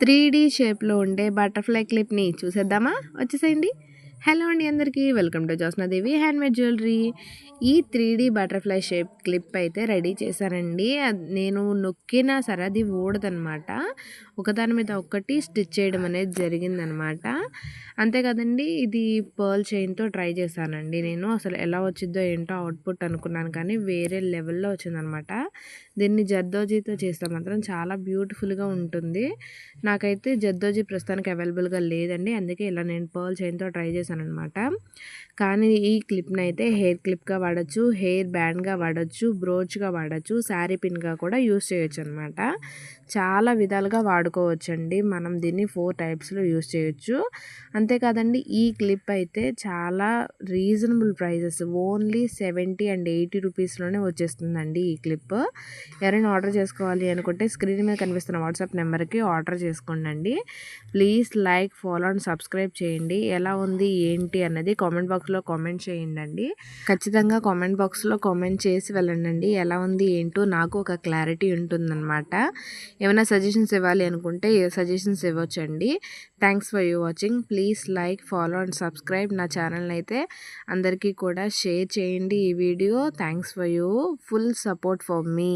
3D షేప్‌లో ఉండే butterfly క్లిప్‌ని చూసేద్దామా? వచ్చేసేయండి. హలో అండి అందరికీ. Welcome to Jyotsnadevi handmade jewellery. ఈ 3D బటర్‌ఫ్లై షేప్ క్లిప్ అయితే రెడీ చేశానండి. నేను నొక్కినా సరే అది ఊడదనమాట. ఒకదాని మీద ఒకటి స్టిచ్ చేయడం అనేది జరిగిందనమాట. అంతే కదండీ, ఇది పర్ల్ చైన్‌తో ట్రై చేశానండి నేను. అసలు ఎలా వచ్చిద్దో ఏంటో అవుట్‌పుట్ అనుకున్నాను, కానీ వేరే లెవెల్‌లో వచ్చిందనమాట. దీన్ని జర్దోజీతో చేస్తే మాత్రం చాలా బ్యూటిఫుల్‌గా ఉంటుంది. నాకైతే జర్దోజీ ప్రస్తుతానికి అవైలబుల్‌గా లేదండి. అందుకే ఇలా నేను పర్ల్ చైన్‌తో ట్రై చేశాననమాట. కానీ ఈ క్లిప్‌ని అయితే హెయిర్ క్లిప్‌గా వాడొచ్చు, హెయిర్ బ్యాండ్‌గా వాడొచ్చు, బ్రోచ్‌గా వాడొచ్చు, శారీ పిన్‌గా కూడా యూస్ చేయొచ్చనమాట. చాలా విధాలుగా వాడుకోవచ్చండి. మనం దీన్ని 4 టైప్స్‌లో యూస్ చేయొచ్చు. అంతేకాదండి, ఈ క్లిప్ అయితే చాలా రీజనబుల్ ప్రైజెస్, ఓన్లీ 70 అండ్ 80 రూపీస్‌లోనే వచ్చేస్తుందండి ఈ క్లిప్. ఎవరైనా ఆర్డర్ చేసుకోవాలి అనుకుంటే స్క్రీన్ మీద కనిపిస్తున్న వాట్సాప్ నెంబర్కి ఆర్డర్ చేసుకోండి. Please like, follow and subscribe చేయండి. ఎలా ఉంది ఏంటి అన్నది కామెంట్ బాక్స్లో కామెంట్ చేయండి. ఖచ్చితంగా కామెంట్ బాక్స్లో కామెంట్ చేసి వెళ్ళండి. ఎలా ఉంది ఏంటో నాకు ఒక క్లారిటీ ఉంటుందన్నమాట. ఏమైనా సజెషన్స్ ఇవ్వాలి అనుకుంటే సజెషన్స్ ఇవ్వచ్చండి. Thanks for you watching. Please like, follow and subscribe. నా ఛానల్ని అయితే అందరికీ కూడా షేర్ చేయండి ఈ video. Thanks for you full support for me.